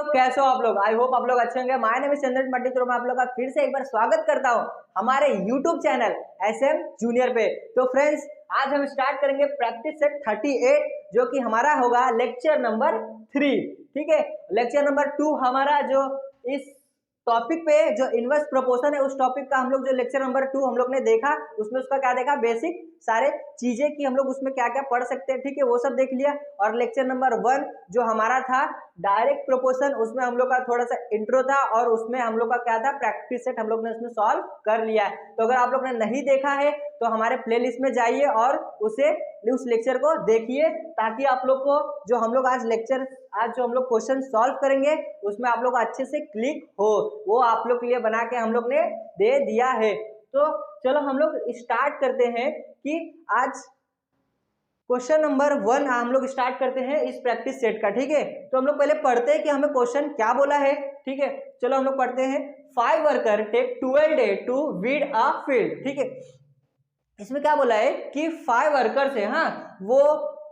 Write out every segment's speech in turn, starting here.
लोग, कैसे हो आप लोग? आई होप आप लोग अच्छे होंगे। माय नेम इज चंद्रन पंडित और मैं आप लोग का फिर से एक बार स्वागत करता हूं हमारे यूट्यूब चैनल SM जूनियर पे। तो फ्रेंड्स, आज हम स्टार्ट करेंगे प्रैक्टिस सेट 38 जो कि हमारा होगा लेक्चर नंबर 3। ठीक है, लेक्चर नंबर 2 हमारा जो इस टॉपिक पे जो इनवर्स प्रोपोर्शन है उस टॉपिक का हम लोग जो लेक्चर नंबर 2 हम लोग ने देखा, उसमें उसका क्या देखा, बेसिक सारे चीजें कि हम लोग उसमें क्या क्या पढ़ सकते हैं। ठीक है, वो सब देख लिया। और लेक्चर नंबर 1 जो हमारा था डायरेक्ट प्रोपोर्शन, उसमें हम लोग का थोड़ा सा इंट्रो था और उसमें हम लोग का क्या था, प्रैक्टिस सेट हम लोग ने उसमें सॉल्व कर लिया है। तो अगर आप लोग ने नहीं देखा है तो हमारे प्लेलिस्ट में जाइए और उस लेक्चर को देखिए, ताकि आप लोग को जो हम लोग आज जो हम लोग क्वेश्चन सॉल्व करेंगे उसमें आप लोग अच्छे से क्लिक हो, वो आप लोग के लिए बना के हम लोग ने दे दिया है। तो चलो हम लोग स्टार्ट करते हैं कि आज क्वेश्चन नंबर 1 हम लोग स्टार्ट करते हैं इस प्रैक्टिस सेट का। ठीक है, तो हम लोग पहले पढ़ते हैं कि हमें क्वेश्चन क्या बोला है। ठीक है, चलो हम लोग पढ़ते हैं। 5 worker take 12 days to weed a field. ठीक है, इसमें क्या बोला है कि 5 वर्कर्स है, हाँ, वो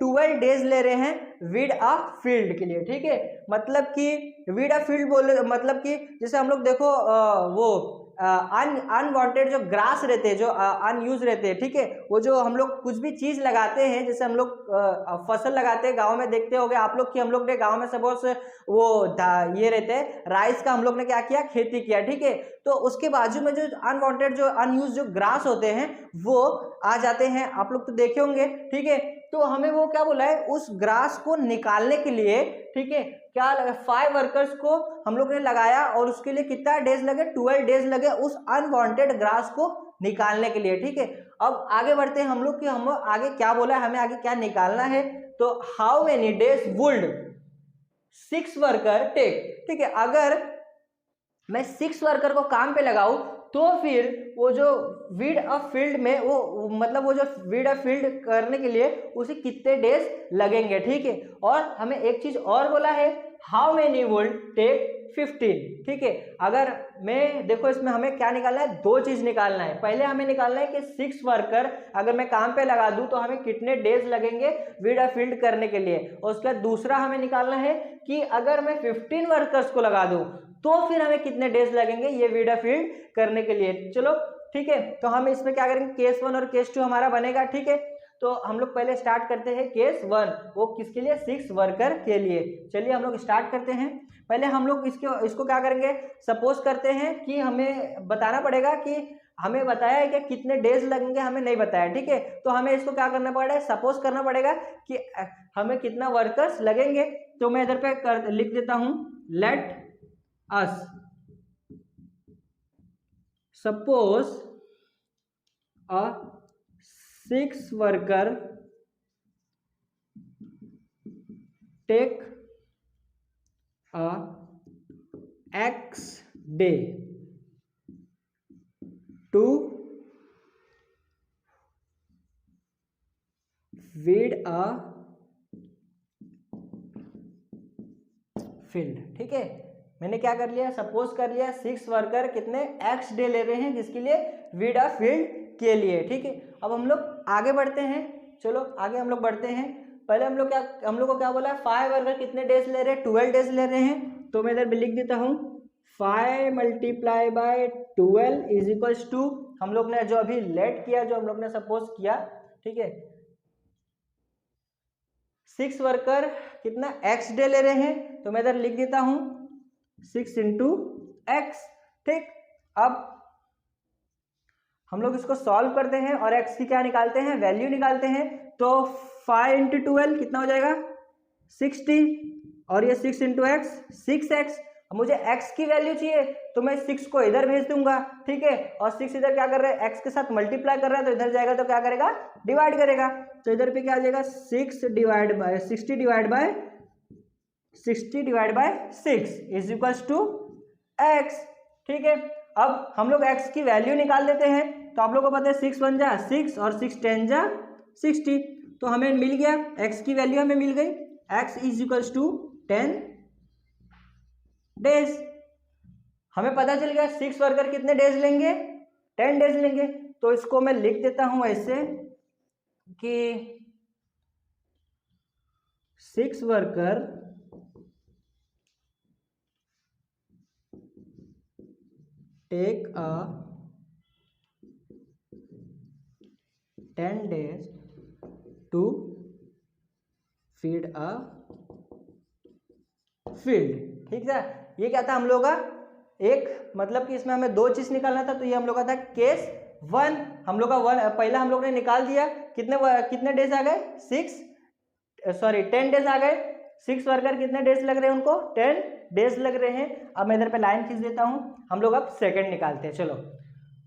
12 days ले रहे हैं वीड अ फील्ड के लिए। ठीक है, मतलब कि वीड अ फील्ड बोले मतलब कि जैसे हम लोग देखो वो अनवांटेड जो ग्रास रहते हैं, जो अनयूज रहते हैं, ठीक है, वो जो हम लोग कुछ भी चीज लगाते हैं, जैसे हम लोग फसल लगाते हैं, गांव में देखते होंगे आप लोग कि हम लोग ने गांव में सपोज वो ये रहते हैं राइस का, हम लोग ने क्या किया, खेती किया। ठीक है, तो उसके बाजू में जो अनवांटेड जो अनयूज जो ग्रास होते हैं वो आ जाते हैं, आप लोग तो देखे होंगे। ठीक है, तो हमें वो क्या बोला है, उस ग्रास को निकालने के लिए, ठीक है, क्या 5 वर्कर्स को हम लोग ने लगाया और उसके लिए कितना डेज लगे, 12 डेज लगे उस अनवांटेड ग्रास को निकालने के लिए। ठीक है, अब आगे बढ़ते हैं हम लोग कि हम आगे क्या बोला है, हमें आगे क्या निकालना है। तो how many days would 6 worker take. ठीक है, अगर मैं 6 वर्कर को काम पे लगाऊं तो फिर वो जो वीड अ फील्ड में वो मतलब वो जो वीड अ फील्ड करने के लिए उसे कितने डेज लगेंगे। ठीक है, और हमें एक चीज और बोला है, हाउ मेनी वुड टेक 15। ठीक है, अगर मैं देखो इसमें हमें क्या निकालना है, 2 चीज निकालना है। पहले हमें निकालना है कि 6 वर्कर अगर मैं काम पे लगा दूं तो हमें कितने डेज लगेंगे वीड अ फील्ड करने के लिए, और उसके बाद दूसरा हमें निकालना है कि अगर मैं 15 वर्कर्स को लगा दूं तो फिर हमें कितने डेज लगेंगे ये वीड अ फील्ड करने के लिए। चलो ठीक है, तो हम इसमें क्या करेंगे, केस 1 और केस 2 हमारा बनेगा। ठीक है, तो हम लोग पहले स्टार्ट करते हैं केस 1, वो किसके लिए, 6 वर्कर के लिए। चलिए हम लोग स्टार्ट करते हैं। पहले हम लोग इसको क्या करेंगे, सपोज करते हैं कि हमें बताना पड़ेगा कि हमें बताया है कि कितने डेज लगेंगे, हमें नहीं बताया। ठीक है, तो हमें इसको क्या करना पड़ेगा, सपोज करना पड़ेगा कि हमें कितना वर्कर्स लगेंगे। तो मैं इधर पे लिख देता हूं, late us suppose a 6 worker take a x day to weed a field। ठीक है, मैंने क्या कर लिया, सपोज कर लिया 6 वर्कर कितने x डे ले रहे हैं किसके लिए, वीड अ फील्ड के लिए। ठीक है, अब हम लोग आगे बढ़ते हैं। चलो आगे हम लोग बढ़ते हैं। पहले हम लोग को क्या बोला, 5 वर्कर कितने डेज ले रहे हैं, 12 डेज ले रहे हैं। तो मैं इधर भी लिख देता हूँ 5 × 12 इज इक्वल्स टू, हम लोग ने जो अभी लेट किया, जो हम लोग ने सपोज किया, ठीक है, 6 वर्कर कितना x डे ले रहे हैं, तो मैं इधर लिख देता हूं 6 × x। ठीक, अब हम लोग इसको सॉल्व करते हैं और x की क्या निकालते हैं, वैल्यू निकालते हैं। तो 5 × 12 कितना हो जाएगा, 60, और ये 6 × x 6x। अब मुझे x की वैल्यू चाहिए तो मैं 6 को इधर भेज दूंगा। ठीक है, और 6 इधर क्या कर रहा है, x के साथ मल्टीप्लाई कर रहा है, तो इधर जाएगा तो क्या करेगा, डिवाइड करेगा। तो इधर पे क्या आ जाएगा, 60 divide by 6 is equals to x। ठीक है, अब हम लोग x की वैल्यू निकाल देते हैं। तो आप लोगों को पता है 6 1 जा 6 और 6 10 जा 60, तो हमें मिल गया, x की वैल्यू हमें मिल गई, x is equals to 10 days. हमें पता चल गया 6 वर्कर कितने डेज लेंगे, 10 डेज लेंगे। तो इसको मैं लिख देता हूं ऐसे कि 6 worker take 10 days to feed a field. ठीक है, ये क्या था हम लोग का एक, मतलब कि इसमें हमें दो चीज निकालना था, तो ये हम लोग का था केस 1। हम लोग का पहला हम लोग ने निकाल दिया, कितने डेज आ गए 10 डेज आ गए। 6 वर्कर कितने डेज लग रहे हैं उनको, 10 डेज लग रहे हैं। अब मैं इधर पे लाइन खींच देता हूं, हम लोग अब सेकंड निकालते हैं। चलो,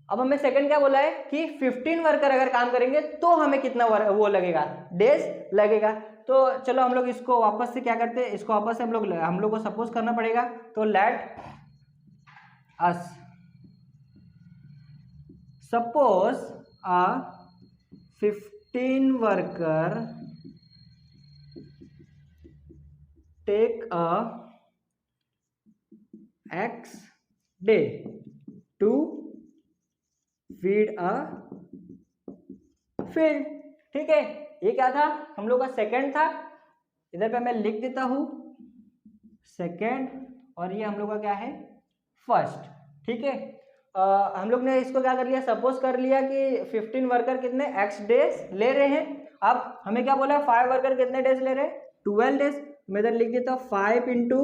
अब हमें सेकंड क्या बोला है कि 15 वर्कर अगर काम करेंगे तो हमें कितना वो लगेगा, डेज लगेगा। तो चलो हम लोग इसको वापस से क्या करते हैं, इसको वापस से हम लोग को सपोज करना पड़ेगा। तो let us suppose 15 worker take x day to feed a field. ठीक है, ये क्या था हम लोग का सेकंड था। इधर पे मैं लिख देता हूं सेकंड, और ये हम लोग का क्या है फर्स्ट। ठीक है, हम लोग ने इसको क्या कर लिया, सपोज कर लिया कि 15 वर्कर कितने x डेज ले रहे हैं। अब हमें क्या बोला, 5 वर्कर कितने डेज ले रहे हैं, 12 डेज। मैं इधर लिख देता हूँ 5 ×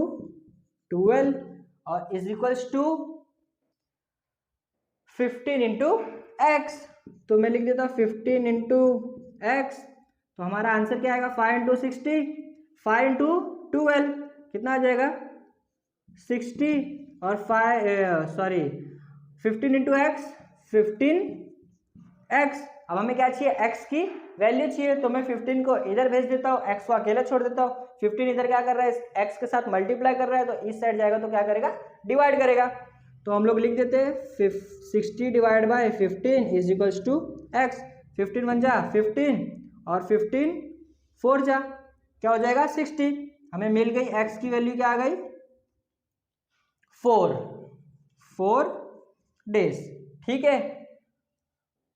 12 और इज इक्वल्स टू 15 × x। तो मैं लिख देता हूँ 15 × x, तो हमारा आंसर क्या आएगा 5 × 60, 5 × 12 कितना आ जाएगा 60, और 15 × x 15x। अब हमें क्या चाहिए, x की वैल्यू चाहिए, तो मैं 15 को इधर भेज देता हूँ, x को अकेला छोड़ देता हूँ। 15 इधर क्या कर रहा है, x के साथ मल्टीप्लाई कर रहा है, तो इस साइड जाएगा तो क्या करेगा, डिवाइड करेगा। तो हम लोग लिख देते हैं 60 divide by 15 is equals to x। 15 1 जा 15 और 15 4 जा, क्या हो जाएगा 60। हमें मिल गई x की वैल्यू, क्या आ गई 4 डेज। ठीक है,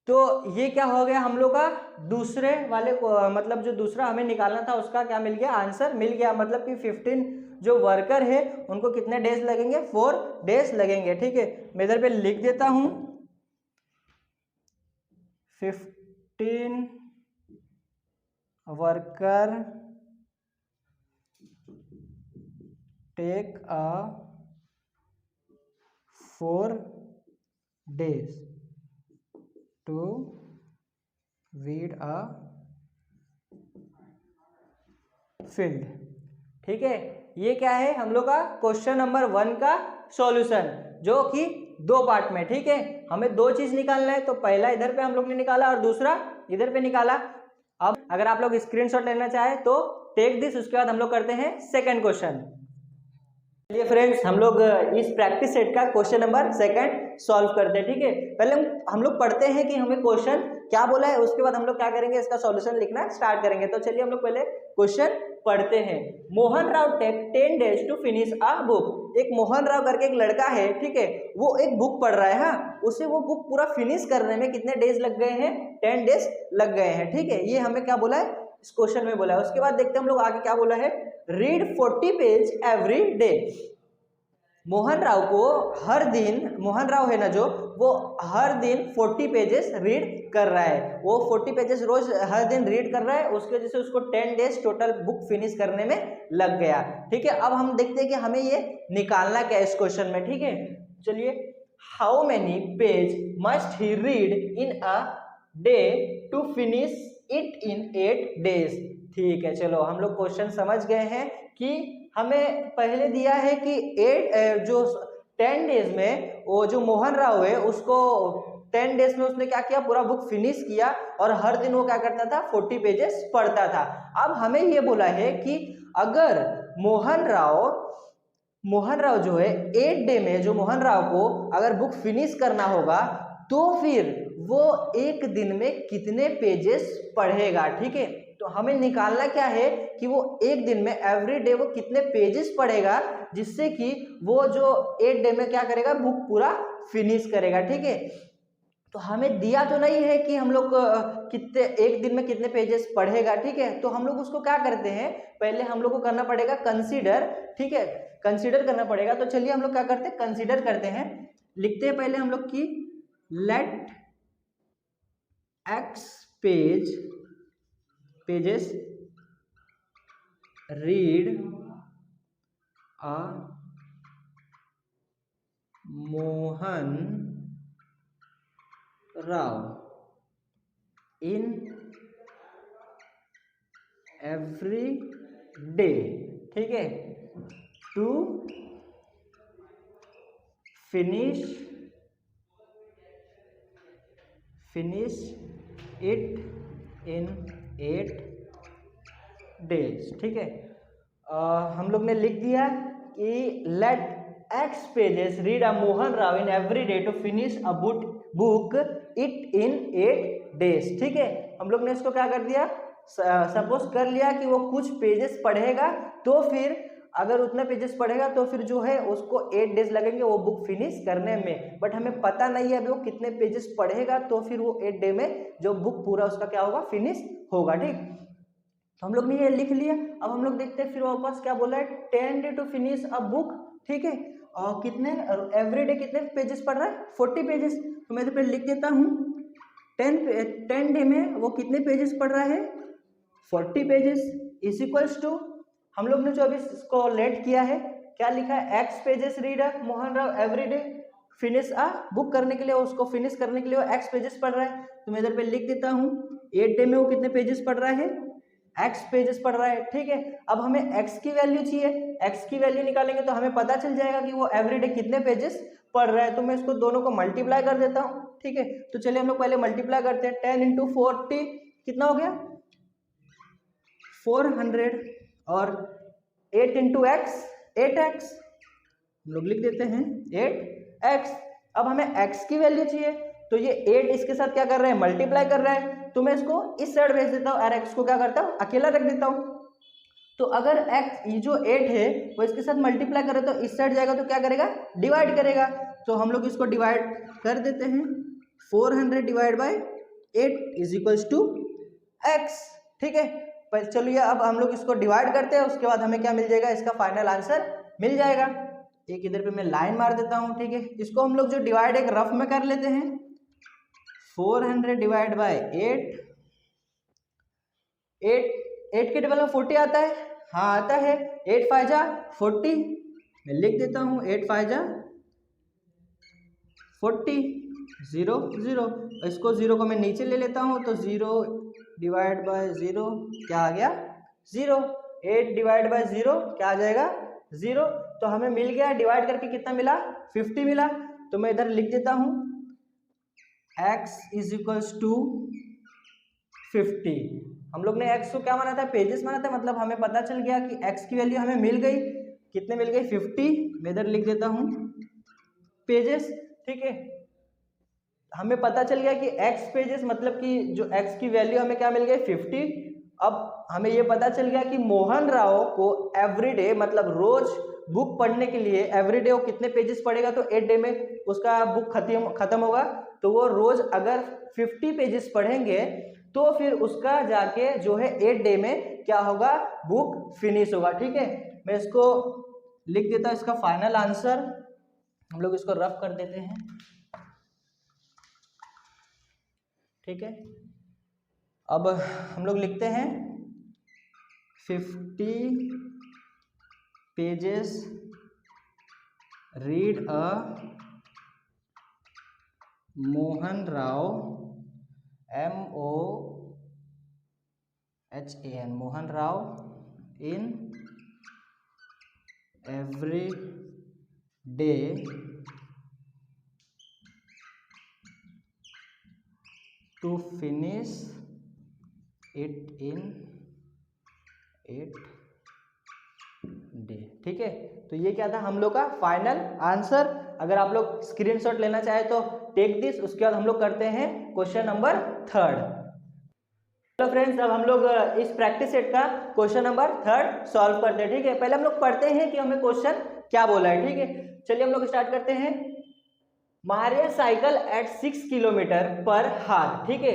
तो ये क्या हो गया हम लोग का दूसरे वाले को, मतलब जो दूसरा हमें निकालना था उसका क्या मिल गया, आंसर मिल गया। मतलब कि 15 जो वर्कर है उनको कितने डेज लगेंगे, 4 डेज लगेंगे। ठीक है, मैं इधर पे लिख देता हूं 15 worker take 4 days to weed a field. ठीक है, ये क्या है हम लोग का क्वेश्चन नंबर 1 का सॉल्यूशन, जो कि 2 पार्ट में। ठीक है, हमें 2 चीज निकालना है, तो पहला इधर पे हम लोग ने निकाला और दूसरा इधर पे निकाला। अब अगर आप लोग स्क्रीनशॉट लेना चाहे तो टेक दिस, उसके बाद हम लोग करते हैं सेकंड क्वेश्चन। चलिए फ्रेंड्स, हम लोग इस प्रैक्टिस सेट का क्वेश्चन नंबर 2 सॉल्व करते हैं। ठीक है, पहले हम लोग पढ़ते हैं कि हमें क्वेश्चन क्या बोला है, उसके बाद हम लोग क्या करेंगे, इसका सॉल्यूशन लिखना स्टार्ट करेंगे। तो चलिए हम लोग पहले क्वेश्चन पढ़ते हैं। Mohan Rao take 10 days to finish a book. एक मोहन राव करके एक लड़का है, ठीक है, वो एक बुक पढ़ रहा है। हाँ, उसे वो बुक पूरा फिनिश करने में कितने डेज लग गए हैं, 10 डेज लग गए हैं। ठीक है, ये हमें क्या बोला है, इस क्वेश्चन में बोला है। उसके बाद देखते हैं हम लोग आगे क्या बोला है, read 40 page every day. Mohan Rao को हर दिन, मोहन राव है ना जो, वो हर दिन 40 पेजेस रीड कर रहा है। वो 40 पेजेस रोज हर दिन रीड कर रहा है, उसकी वजह से उसको 10 डेज टोटल बुक फिनिश करने में लग गया। ठीक है, अब हम देखते हैं कि हमें ये निकालना क्या है इस क्वेश्चन में। ठीक है, चलिए, how many page must he read in a day to finish it in 8 days. ठीक है, चलो हम लोग क्वेश्चन समझ गए हैं कि हमें पहले दिया है कि 10 डेज में वो जो मोहन राव है उसको 10 डेज में उसने क्या किया, पूरा बुक फिनिश किया, और हर दिन वो क्या करता था, 40 पेजेस पढ़ता था। अब हमें ये बोला है कि अगर मोहन राव जो है 8 डे में, जो मोहन राव को अगर बुक फिनिश करना होगा, तो फिर वो एक दिन में कितने पेजेस पढ़ेगा। ठीक है, तो हमें निकालना क्या है कि वो एक दिन में एवरी डे वो कितने पेजेस पढ़ेगा, जिससे कि वो जो 8 डे में क्या करेगा, बुक पूरा फिनिश करेगा। ठीक है, तो हमें दिया तो नहीं है कि हम लोग कितने एक दिन में कितने पेजेस पढ़ेगा। ठीक है, तो हम लोग उसको क्या करते हैं, पहले हम लोग को करना पड़ेगा कंसीडर। ठीक है, कंसीडर करना पड़ेगा। तो चलिए हम लोग क्या करते हैं, कंसीडर करते हैं लिखते हैं पहले हम लोग की let X pages read a Mohan Rao in every day, ठीक है, to finish it in 8 days, ठीक है। हम लोग ने लिख दिया कि let X pages read a Mohan Rao in every day to finish a book it in 8 days, ठीक है। हम लोग ने इसको क्या कर दिया, सपोज कर लिया कि वो कुछ पेजेस पढ़ेगा, तो फिर अगर उतना पेजेस पढ़ेगा तो फिर जो है उसको 8 डेज लगेंगे वो बुक फिनिश करने में, बट हमें पता नहीं है अभी वो कितने पेजेस पढ़ेगा, तो फिर वो 8 डे में जो बुक पूरा उसका क्या होगा, फिनिश होगा, ठीक। तो हम लोग ने ये लिख लिया। अब हम लोग देखते हैं फिर वापस क्या बोला है, 10 day to finish a book, ठीक है। और कितने एवरी डे कितने पेजेस पढ़ रहा है, 40 पेजेस। तो मैं तो पहले लिख देता हूँ 10 डे में वो कितने पेजेस पढ़ रहा है, 40 पेजेस इज इक्वल्स टू, हम लोग ने जो अभी इसको लेट किया है क्या लिखा है, X pages read Mohan Rao every day finish a book करने के लिए, उसको फिनिश करने के लिए वो एक्स पेजेस पढ़ रहा है। तो मैं इधर पे लिख देता हूँ 8 डे में वो कितने पेजेस पढ़ रहा है, एक्स पेजेस पढ़ रहा है, ठीक है। अब हमें एक्स की वैल्यू चाहिए, एक्स की वैल्यू निकालेंगे तो हमें पता चल जाएगा कि वो एवरीडे कितने पेजेस पढ़ रहा है। तो मैं इसको दोनों को मल्टीप्लाई कर देता हूँ, ठीक है। तो चलिए हम लोग पहले मल्टीप्लाई करते हैं, 10 इंटू 40 कितना हो गया 400, और 8 इंटू एक्स 8x, हम लोग लिख देते हैं 8x। अब हमें x की वैल्यू चाहिए, तो ये 8 इसके साथ क्या कर रहा है, मल्टीप्लाई कर रहा है, तो मैं इसको इस साइड भेज देता हूँ और x को क्या करता हूँ, अकेला रख देता हूँ। तो अगर x ये जो 8 है वो इसके साथ मल्टीप्लाई करे तो इस साइड जाएगा तो क्या करेगा, डिवाइड करेगा। तो हम लोग इसको डिवाइड कर देते हैं, 400 divide by 8 is equals to x, ठीक है। पर चलिए अब हम लोग इसको डिवाइड करते हैं, उसके बाद हमें क्या मिल जाएगा, इसका फाइनल आंसर मिल जाएगा। एक इधर पे मैं लाइन मार देता हूँ, ठीक है। इसको हम लोग जो डिवाइड एक रफ में कर लेते हैं, 400 डिवाइड बाई 8 के टेबल में 40 आता है, हाँ आता है, 8 5 जा 40, मैं लिख देता हूँ 8 5 जा 40, 0 0, इसको 0 को मैं नीचे ले लेता हूँ, तो 0 डिवाइड बाय 0 क्या आ गया 0, 8 डिवाइड बाय 0 क्या आ जाएगा 0। तो हमें मिल गया, डिवाइड करके कितना मिला 50 मिला। तो मैं इधर लिख देता हूँ x इज इक्वल्स टू 50। हम लोग ने x को क्या माना था, पेजेस माना था, मतलब हमें पता चल गया कि x की वैल्यू हमें मिल गई, कितने मिल गई 50। मैं इधर लिख देता हूँ पेजेस, ठीक है। हमें पता चल गया कि x पेजेस मतलब कि जो x की वैल्यू हमें क्या मिल गई 50। अब हमें ये पता चल गया कि मोहन राव को एवरीडे मतलब रोज बुक पढ़ने के लिए एवरीडे वो कितने पेजेस पढ़ेगा, तो 8 डे में उसका बुक खत्म होगा। तो वो रोज अगर 50 पेजेस पढ़ेंगे तो फिर उसका जाके जो है 8 डे में क्या होगा, बुक फिनिश होगा, ठीक है। मैं इसको लिख देता हूँ, इसका फाइनल आंसर हम लोग इसको रफ कर देते हैं, ठीक है। अब हम लोग लिखते हैं 50 pages read a Mohan Rao MOHAN Mohan Rao in every day to finish it in 8 day, ठीक है। तो ये क्या था हम लोग का फाइनल आंसर। अगर आप लोग स्क्रीनशॉट लेना चाहे तो टेक दिस। उसके बाद हम लोग करते हैं क्वेश्चन नंबर 3। हेलो फ्रेंड्स, अब हम लोग इस प्रैक्टिस सेट का क्वेश्चन नंबर 3 सॉल्व करते हैं, ठीक है। पहले हम लोग पढ़ते हैं कि हमें क्वेश्चन क्या बोला है, ठीक है। चलिए हम लोग स्टार्ट करते हैं। मारिया साइकिल एट 6 किलोमीटर पर हार, ठीक है।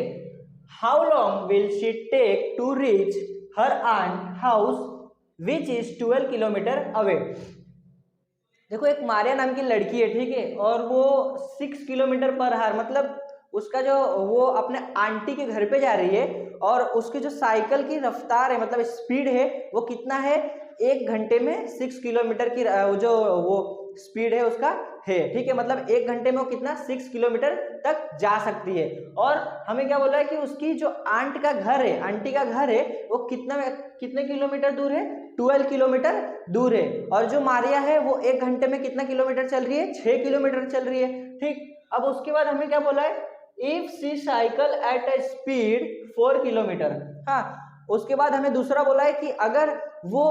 How long will she take to reach her aunt house which is 12 kilometre away. देखो एक मारिया नाम की लड़की है, ठीक है, और वो 6 किलोमीटर पर आवर, मतलब उसका जो वो अपने आंटी के घर पे जा रही है, और उसकी जो साइकिल की रफ्तार है मतलब स्पीड है वो कितना है, 1 घंटे में 6 किलोमीटर की जो वो स्पीड है उसका है, ठीक है, मतलब 1 घंटे में वो कितना 6 किलोमीटर तक जा सकती है। और हमें क्या बोला है कि उसकी जो आंट का घर है, आंटी का घर है, वो कितने किलोमीटर दूर है, 12 किलोमीटर दूर है। और जो मारिया है वो 1 घंटे में कितना किलोमीटर चल रही है, 6 किलोमीटर चल रही है, ठीक। अब उसके बाद हमें क्या बोला है, if she cycle at a speed 4 kilometre. हाँ, उसके बाद हमें दूसरा बोला है कि अगर वो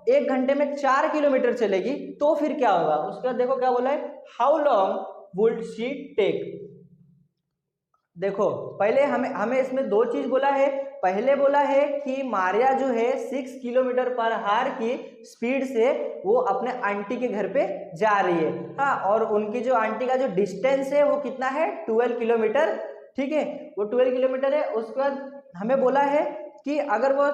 1 घंटे में 4 किलोमीटर चलेगी तो फिर क्या होगा। उसके बाद देखो क्या बोला है, how long would she take. देखो पहले हमें हमें इसमें दो चीज बोला है। पहले बोला है कि मारिया जो है 6 किलोमीटर पर आवर की स्पीड से वो अपने आंटी के घर पे जा रही है। हाँ, और उनकी जो आंटी का जो डिस्टेंस है वो कितना है, 12 किलोमीटर, ठीक है, वो 12 किलोमीटर है। उसके बाद हमें बोला है कि अगर वो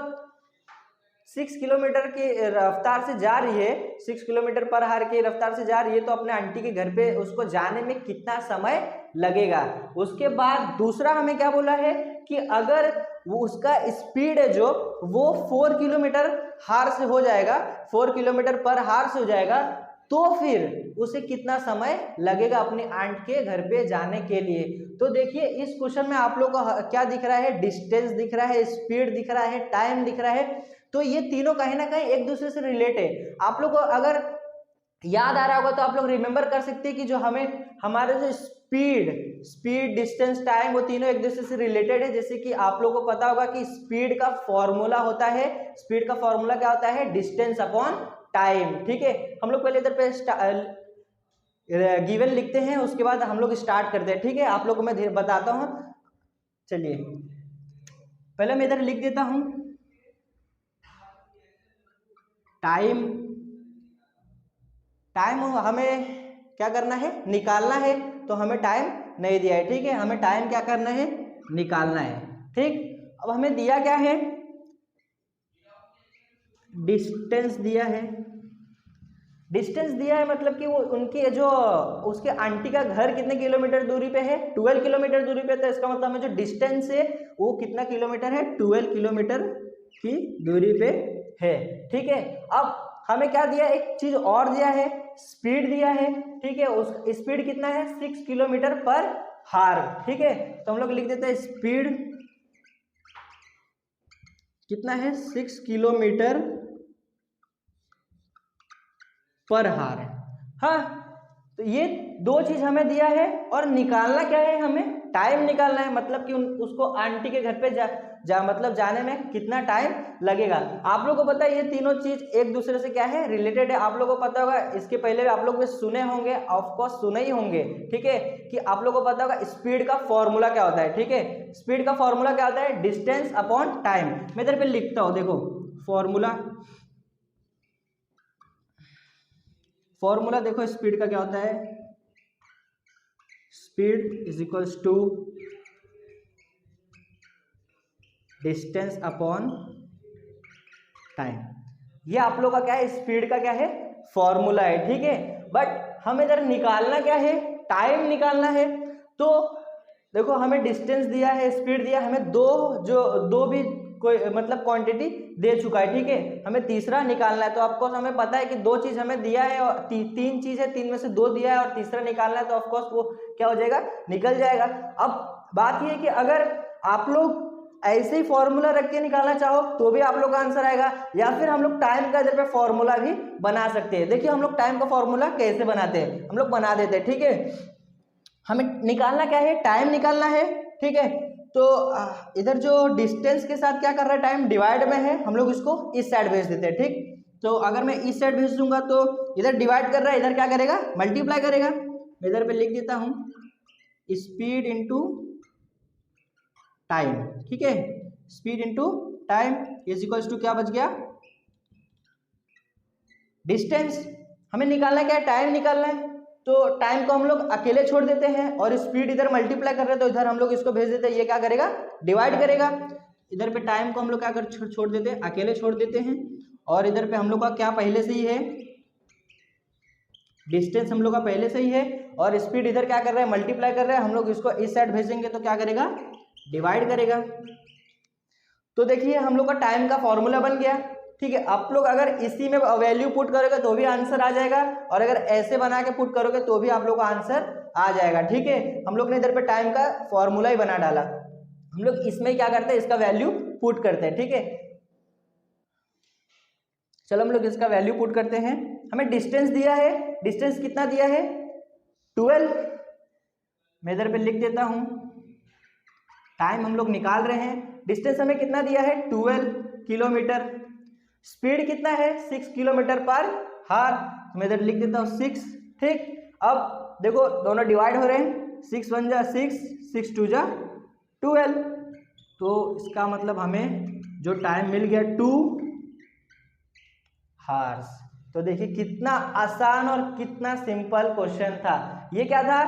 6 किलोमीटर की रफ्तार से जा रही है, 6 किलोमीटर पर आवर की रफ्तार से जा रही है, तो अपने आंटी के घर पे उसको जाने में कितना समय लगेगा। उसके बाद दूसरा हमें क्या बोला है कि अगर वो उसका स्पीड है जो वो 4 किलोमीटर आवर से हो जाएगा, 4 किलोमीटर पर आवर से हो जाएगा, तो फिर उसे कितना समय लगेगा अपनी आंट के घर पे जाने के लिए। तो देखिए इस क्वेश्चन में आप लोग को क्या दिख रहा है, डिस्टेंस दिख रहा है, स्पीड दिख रहा है, टाइम दिख रहा है। तो ये तीनों कहीं ना कहीं एक दूसरे से रिलेट है। आप लोग को अगर याद आ रहा होगा तो आप लोग रिमेंबर कर सकते हैं कि जो हमें हमारे जो स्पीड डिस्टेंस टाइम वो तीनों एक दूसरे से रिलेटेड है। जैसे कि आप लोगों को पता होगा कि स्पीड का फॉर्मूला होता है, स्पीड का फॉर्मूला क्या होता है, डिस्टेंस अपॉन टाइम, ठीक है। हम लोग पहले इधर पे गिवन लिखते हैं, उसके बाद हम लोग स्टार्ट करते हैं, ठीक है। आप लोग को मैं बताता हूँ, चलिए पहले मैं इधर लिख देता हूँ टाइम। टाइम हमें क्या करना है, निकालना है, तो हमें टाइम नहीं दिया है, ठीक है, हमें टाइम क्या करना है, निकालना है, ठीक। अब हमें दिया क्या है, डिस्टेंस दिया है। डिस्टेंस दिया है मतलब कि वो उनकी जो उसके आंटी का घर कितने किलोमीटर दूरी पे है, 12 किलोमीटर दूरी पे। तो इसका मतलब हमें जो डिस्टेंस है वो कितना किलोमीटर है, 12 किलोमीटर की दूरी पे है, ठीक है। अब हमें क्या दिया, एक चीज और दिया है, स्पीड दिया है, ठीक है। उस स्पीड कितना है, 6 किलोमीटर पर आवर, ठीक है। तो हम लोग लिख देते हैं स्पीड कितना है, 6 किलोमीटर पर आवर। हाँ, तो ये दो चीज हमें दिया है, और निकालना क्या है, हमें टाइम निकालना है, मतलब कि उसको आंटी के घर पे मतलब जाने में कितना टाइम लगेगा। आप लोगों को पता है ये तीनों चीज एक दूसरे से क्या है, रिलेटेड है। आप लोगों को पता होगा, इसके पहले भी आप लोग भी सुने होंगे, ऑफ कोर्स सुने ही होंगे, ठीक है, कि आप लोगों को पता होगा स्पीड का फॉर्मूला क्या होता है, ठीक है। स्पीड का फॉर्मूला क्या होता है, डिस्टेंस अपॉन टाइम। मैं इधर पे लिखता हूं, देखो फॉर्मूला देखो स्पीड का क्या होता है, speed is equals to distance upon time. ये आप लोग का क्या है, स्पीड का क्या है, फॉर्मूला है, ठीक है। बट हमें इधर निकालना क्या है, टाइम निकालना है। तो देखो हमें डिस्टेंस दिया है, स्पीड दिया, हमें दो भी कोई मतलब क्वांटिटी दे चुका है, ठीक है। हमें तीसरा निकालना है। तो ऑफकोर्स हमें पता है कि दो चीज हमें दिया है और तीन चीज है, तीन में से दो दिया है और तीसरा निकालना है, तो ऑफकोर्स वो क्या हो जाएगा, निकल जाएगा। अब बात ये है कि अगर आप लोग ऐसे ही फॉर्मूला रख के निकालना चाहो तो भी आप लोग का आंसर आएगा, या फिर हम लोग टाइम का इधर पे फॉर्मूला भी बना सकते हैं। देखिए हम लोग टाइम का फॉर्मूला कैसे बनाते हैं, हम लोग बना देते हैं, ठीक है। हमें निकालना क्या है, टाइम निकालना है, ठीक है। तो इधर जो डिस्टेंस के साथ क्या कर रहा है, टाइम डिवाइड में है, हम लोग इसको इस साइड भेज देते हैं, ठीक। तो अगर मैं इस साइड भेज दूंगा तो इधर डिवाइड कर रहा है, इधर क्या करेगा, मल्टीप्लाई करेगा। मैं इधर पे लिख देता हूं स्पीड इंटू टाइम, ठीक है। Speed into time is equals to क्या बच गया, डिस्टेंस। हमें निकालना क्या है, टाइम निकालना है। तो टाइम को हम लोग अकेले छोड़ देते हैं और स्पीड इधर मल्टीप्लाई कर रहे हैं, तो इधर हम लोग इसको भेज देते हैं, ये क्या करेगा, डिवाइड करेगा। इधर पे टाइम को हम लोग क्या कर छोड़ देते हैं, अकेले छोड़ देते हैं। और इधर पे हम लोग का क्या पहले से ही है, डिस्टेंस हम लोग का पहले से ही है और स्पीड इधर क्या कर रहा है, मल्टीप्लाई कर रहा है। हम लोग इसको इस साइड भेजेंगे तो क्या करेगा, डिवाइड करेगा। तो देखिए हम लोग का टाइम का फॉर्मूला बन गया। ठीक है, आप लोग अगर इसी में वैल्यू पुट करोगे तो भी आंसर आ जाएगा, और अगर ऐसे बना के पुट करोगे तो भी आप लोग का आंसर आ जाएगा। ठीक है, हम लोग ने इधर पे टाइम का फॉर्मूला ही बना डाला। हम लोग इसमें क्या करते हैं, इसका वैल्यू पुट करते हैं। ठीक है, चलो हम लोग इसका वैल्यू पुट करते हैं। हमें डिस्टेंस दिया है, डिस्टेंस कितना दिया है, 12। मैं इधर पे लिख देता हूं। टाइम हम लोग निकाल रहे हैं, डिस्टेंस हमें कितना दिया है, 12 किलोमीटर। स्पीड कितना है, 6 किलोमीटर पर हार। तो मैं इधर लिख देता हूँ 6। ठीक, अब देखो दोनों डिवाइड हो रहे हैं, 6 1 जा 6, 6 2 जा 12। तो इसका मतलब हमें जो टाइम मिल गया 2 हार्स। तो देखिए कितना आसान और कितना सिंपल क्वेश्चन था। ये क्या था,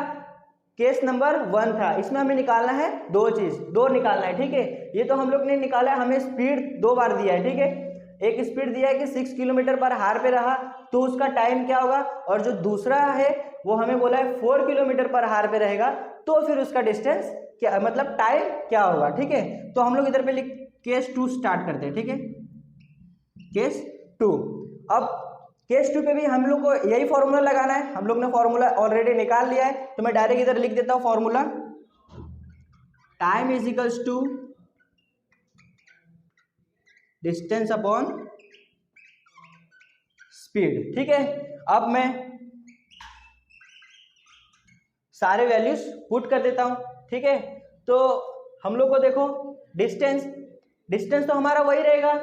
केस नंबर 1 था। इसमें हमें निकालना है दो चीज, दो निकालना है। ठीक है, ये तो हम लोग ने निकाला है, हमें स्पीड 2 बार दिया है। ठीक है, एक स्पीड दिया है कि 6 किलोमीटर पर हार पे रहा तो उसका टाइम क्या होगा, और जो दूसरा है वो हमें बोला है 4 किलोमीटर पर हार पे रहेगा तो फिर उसका डिस्टेंस क्या, मतलब टाइम क्या होगा। ठीक है, तो हम लोग इधर पे केस 2 स्टार्ट करते हैं। ठीक है, केस 2। अब केस 2 पे भी हम लोग को यही फॉर्मूला लगाना है। हम लोग ने फॉर्मूला ऑलरेडी निकाल लिया है, तो मैं डायरेक्ट इधर लिख देता हूं formula, time is equals to distance upon speed. ठीक है, अब मैं सारे वैल्यूज पुट कर देता हूं। ठीक है, तो हम लोग को देखो डिस्टेंस तो हमारा वही रहेगा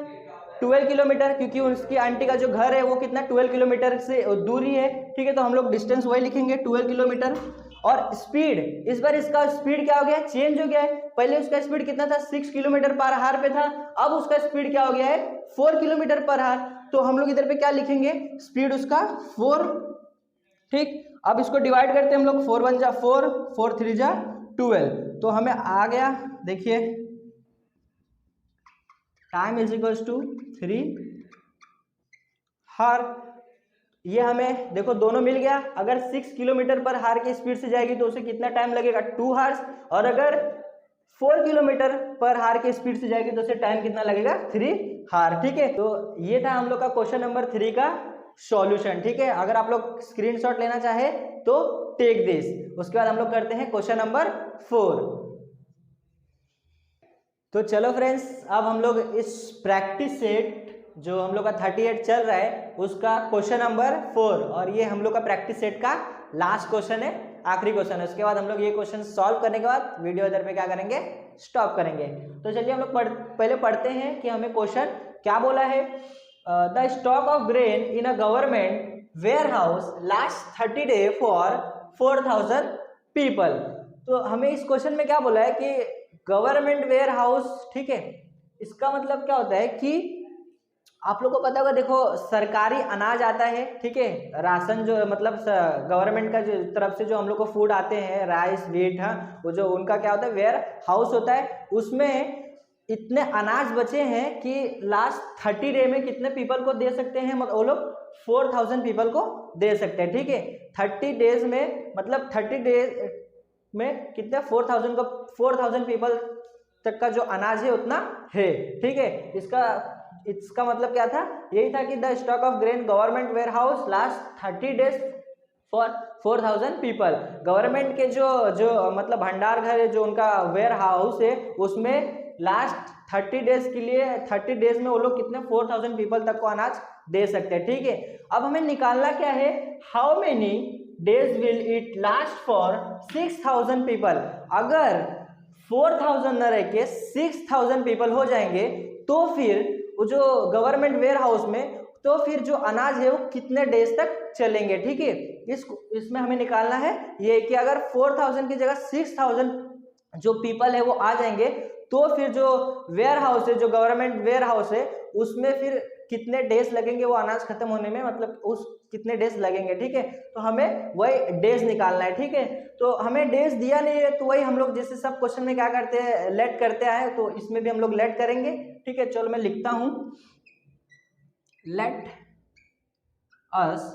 12 किलोमीटर, क्योंकि उसकी आंटी का जो घर है वो कितना 12 किलोमीटर से दूरी है। ठीक है, तो हम लोग डिस्टेंस वही लिखेंगे 12 किलोमीटर। और स्पीड, इस बार इसका स्पीड क्या हो गया है, चेंज हो गया है। पहले उसका स्पीड कितना था, 6 किलोमीटर पर हार पे था, अब उसका स्पीड क्या हो गया है, 4 किलोमीटर पर हार। तो हम लोग इधर पे क्या लिखेंगे, स्पीड उसका 4। ठीक, अब इसको डिवाइड करते हैं हम लोग, 4 1 जा 4, 4 3 जा 12। तो हमें आ गया, देखिए टाइम इज इक्वल्स टू 3 हार। ये हमें देखो दोनों मिल गया। अगर 6 किलोमीटर पर हार की स्पीड से जाएगी तो उसे कितना टाइम लगेगा, 2 हार्स। और अगर 4 किलोमीटर पर हार की स्पीड से जाएगी तो उसे टाइम कितना लगेगा, 3 हार। ठीक है, तो ये था हम लोग का क्वेश्चन नंबर 3 का सॉल्यूशन। ठीक है, अगर आप लोग स्क्रीनशॉट लेना चाहे तो टेक दिस। उसके बाद हम लोग करते हैं क्वेश्चन नंबर 4। तो चलो फ्रेंड्स, अब हम लोग इस प्रैक्टिस सेट जो हम लोग का 38 चल रहा है उसका क्वेश्चन नंबर 4, और ये हम लोग का प्रैक्टिस सेट का लास्ट क्वेश्चन है, आखिरी क्वेश्चन है। उसके बाद हम लोग ये क्वेश्चन सॉल्व करने के बाद वीडियो इधर पे क्या करेंगे, स्टॉप करेंगे। तो चलिए हम लोग पहले पढ़ते हैं कि हमें क्वेश्चन क्या बोला है। The stock of grain in a government warehouse last 30 day for 4000 people. तो हमें इस क्वेश्चन में क्या बोला है कि गवर्नमेंट वेयर हाउस। ठीक है, इसका मतलब क्या होता है कि आप लोग को पता होगा, देखो सरकारी अनाज आता है। ठीक है, राशन जो मतलब गवर्नमेंट का जो तरफ से जो हम लोग को फूड आते हैं, राइस व्हीट, हाँ, वो जो उनका क्या होता है, वेयर हाउस होता है। उसमें इतने अनाज बचे हैं कि लास्ट 30 डे में कितने पीपल को दे सकते हैं, मतलब वो लोग 4000 पीपल को दे सकते हैं। ठीक है, 30 डेज में मतलब 30 डेज में कितने 4000 पीपल तक का जो अनाज है उतना है। ठीक है, इसका मतलब क्या था, यही था कि the stock of grain government warehouse last 30 days for 4000 people. Government के जो मतलब भंडार घर है, जो उनका वेयर हाउस है, उसमें लास्ट 30 डेज के लिए 30 डेज में वो लोग कितने 4000 पीपल तक को अनाज दे सकते हैं। ठीक है, अब हमें निकालना क्या है, how many days will it last for 6000 people. अगर 4000 न रह के 6000 पीपल हो जाएंगे तो फिर वो जो गवर्नमेंट वेयर हाउस में, तो फिर जो अनाज है वो कितने डेज तक चलेंगे। ठीक है, इसमें हमें निकालना है ये कि अगर 4000 की जगह 6000 जो पीपल है वो आ जाएंगे तो फिर जो वेयर हाउस है, जो गवर्नमेंट वेयर हाउस है, उसमें फिर कितने डेज लगेंगे वो अनाज खत्म होने में, मतलब उस कितने डेज लगेंगे। ठीक है, तो हमें वही डेज निकालना है। ठीक है, तो हमें डेज दिया नहीं है तो वही हम लोग जैसे सब क्वेश्चन में क्या करते हैं, लेट करते आए, तो इसमें भी हम लोग लेट करेंगे। ठीक है, चलो मैं लिखता हूं, let us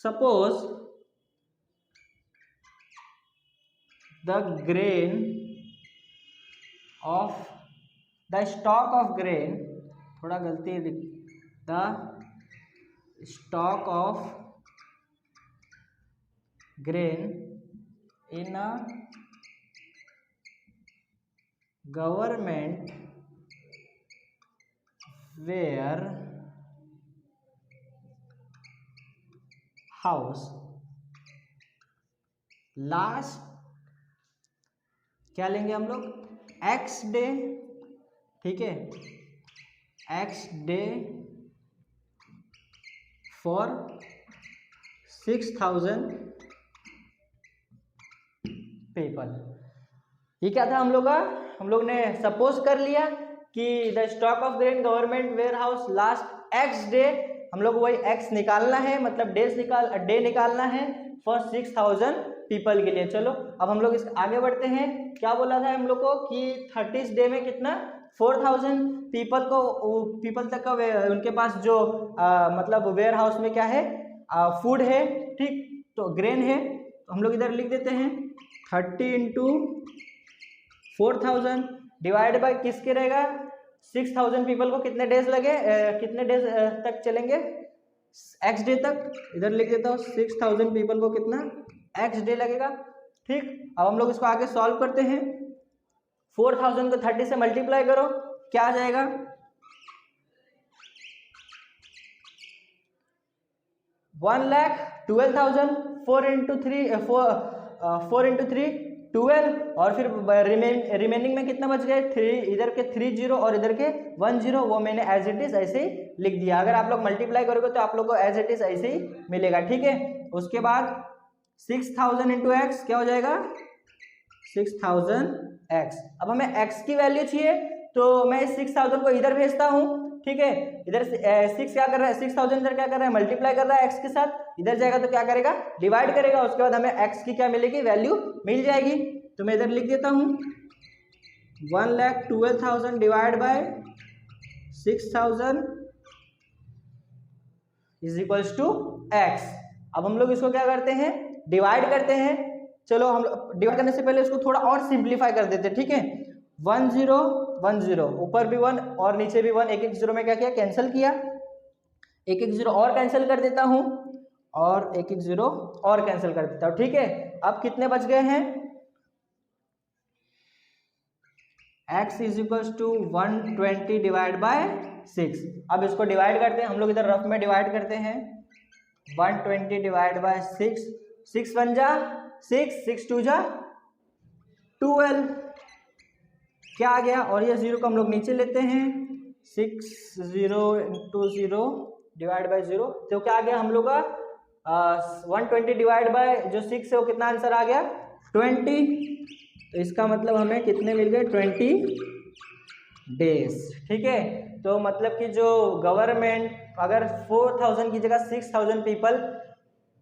suppose the grain of the stock of grain, थोड़ा गलती है, the stock of grain in a government warehouse last, क्या लेंगे हम लोग, एक्स डे, ठीक है, एक्स डे फॉर 6,000 पीपल। ये क्या था हम लोग का, हम लोग ने सपोज कर लिया कि the stock of grain government warehouse last X day, हम लोग को वही एक्स निकालना है, मतलब डे निकालना है फॉर 6,000 पीपल के लिए। चलो अब हम लोग इस आगे बढ़ते हैं। क्या बोला था हम लोग को कि 30 डे में कितना, 4,000 पीपल तक का उनके पास जो मतलब वेयर हाउस में क्या है, फूड है, ठीक, तो ग्रेन है, तो हम लोग इधर लिख देते हैं 30 इंटू 4,000 डिवाइड बाय किसके रहेगा, 6,000 पीपल को कितने डेज लगे, कितने डेज तक चलेंगे, एक्स डे तक, इधर लिख देता हूँ 6,000 पीपल को कितना एक्स डे लगेगा, ठीक। अब हम लोग इसको आगे सॉल्व करते हैं। 4,000 को 30 से मल्टीप्लाई करो, क्या आ जाएगा, 1,12,000, 4 इंटू 3 12, और फिर रिमेनिंग में कितना बच गए, 3, इधर के 30 और इधर के 10, वो मैंने एज इट इज ऐसे ही लिख दिया। अगर आप लोग मल्टीप्लाई करोगे तो आप लोग को एज इट इज ऐसे ही मिलेगा, ठीक है। उसके बाद 6,000 इंटू एक्स क्या हो जाएगा, 6,000 एक्स। अब हमें एक्स की वैल्यू चाहिए, तो मैं इस 6,000 को इधर भेजता हूँ, ठीक है। इधर 6 क्या कर रहा है, 6,000 इधर क्या कर रहा है, मल्टीप्लाई कर रहा है एक्स के साथ, इधर जाएगा तो क्या करेगा, डिवाइड करेगा, उसके बाद हमें एक्स की क्या मिलेगी, वैल्यू मिल जाएगी। तो मैं इधर लिख देता हूँ 1,12,000 divide by 6,000 is equals to X. अब हम लोग इसको क्या करते हैं, डिवाइड करते हैं। चलो हम डिवाइड करने से पहले इसको थोड़ा और सिंप्लीफाई कर देते हैं, ठीक है। 1 0 1 0, ऊपर भी 1 और नीचे भी 1, एक एक जीरो में क्या किया, कैंसिल किया, एक एक जीरो और कैंसिल कर देता हूं, और एक एक जीरो और कैंसिल कर देता हूं, ठीक है। अब कितने बच गए हैं, x is equals to 120 divide by 6। अब इसको डिवाइड करते हैं, हम लोग इधर रफ में डिवाइड करते हैं, 120 डिवाइड बाय 6, 6 1 जा 6, 6 2 जा 12, क्या आ गया, और ये जीरो को हम लोग नीचे लेते हैं, 6 0 इंटू 0 डिवाइड बाय 0, तो क्या आ गया हम लोग का 120 डिवाइड बाय जो 6 है वो कितना आंसर आ गया, 20। तो इसका मतलब हमें कितने मिल गए, 20 डेज, ठीक है। तो मतलब कि जो गवर्नमेंट अगर 4,000 की जगह 6,000 पीपल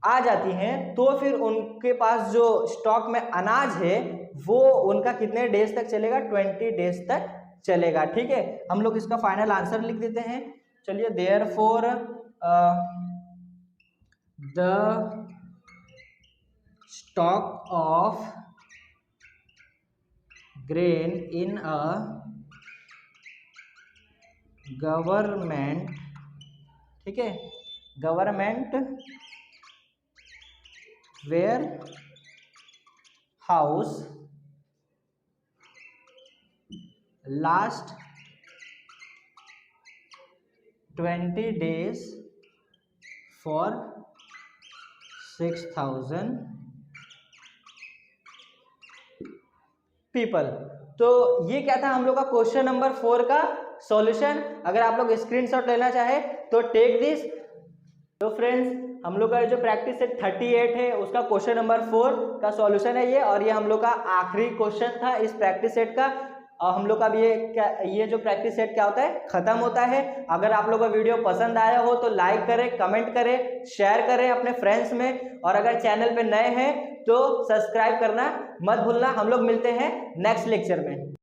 आ जाती हैं, तो फिर उनके पास जो स्टॉक में अनाज है वो उनका कितने डेज तक चलेगा, 20 डेज तक चलेगा, ठीक है। हम लोग इसका फाइनल आंसर लिख देते हैं। चलिए, therefore the stock of grain in a government, ठीक है, government warehouse last 20 days for 6,000 people. तो ये क्या था हम लोग का क्वेश्चन नंबर 4 का सॉल्यूशन। अगर आप लोग स्क्रीनशॉट लेना चाहे तो टेक दिस। तो फ्रेंड्स, हम लोग का जो प्रैक्टिस सेट 38 है उसका क्वेश्चन नंबर 4 का सॉल्यूशन है ये, और ये हम लोग का आखिरी क्वेश्चन था इस प्रैक्टिस सेट का। और हम लोग का भी ये जो प्रैक्टिस सेट क्या होता है, खत्म होता है। अगर आप लोग का वीडियो पसंद आया हो तो लाइक करें, कमेंट करें, शेयर करें अपने फ्रेंड्स में, और अगर चैनल पे नए हैं तो सब्सक्राइब करना मत भूलना। हम लोग मिलते हैं नेक्स्ट लेक्चर में।